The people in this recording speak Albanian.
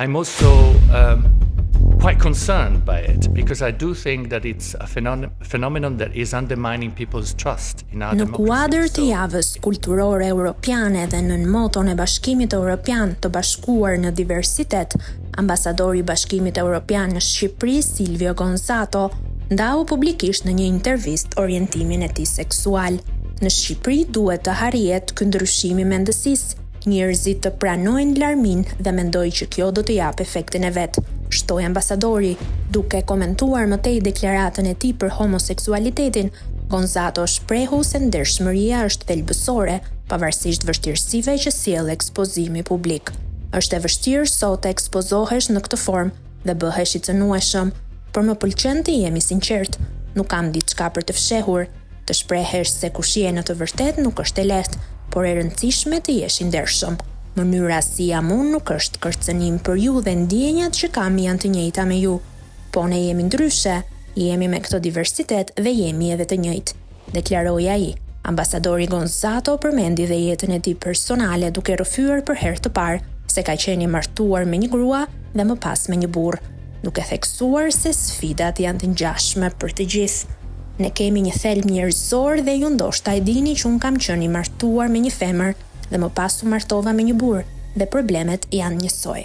I'm also quite concerned by it because I do think that it's a phenomenon that is undermining people's trust in our democracy. Në kuadër të javës kulturore europiane dhe në moton e Bashkimit Evropian të bashkuar në diversitet, ambasadori i Bashkimit Evropian në Shqipëri, Silvio Gonzato, ndau publikisht në një intervistë orientimin e tij seksual. Në Shqipëri duhet të harriet ky ndryshim i mendësisë. Njerëzit të pranojnë larmin dhe mendoj që kjo do të jap efektin e vet, shtoi ambasadori, duke komentuar më tej deklaratën e tij për homoseksualitetin. Gonzato shprehu se ndershmëria është thelbësore, pavarësisht vështirësive që sjell ekspozimi publik. Është e vështirë sot të ekspozohesh në këtë formë dhe bëhesh i cënueshëm, por më pëlqen të jemi sinqert. Nuk kam diçka për të fshehur, të shprehesh se kush je në të vërtetë nuk është e lehtë, por e rëndësishme të jesh i ndershëm. Mënyra si jam unë nuk është kërcënim për ju dhe ndjenjat që kam janë të njëjta me ju. Po ne jemi ndryshe, jemi me këtë diversitet dhe jemi edhe të njëjtë, deklaroi ai. Ambasadori Gonzato përmendi dhe jetën e tij personale duke rrëfyer për herë të parë se ka qenë i martuar me një grua dhe më pas me një burr, duke theksuar se sfidat janë të ngjashme për të gjithë. Ne kemi një thelb njerëzor dhe ju ndoshta e dini që unë kam qenë i martuar me një femër dhe më pas u martova me një burr dhe problemet janë njësoj.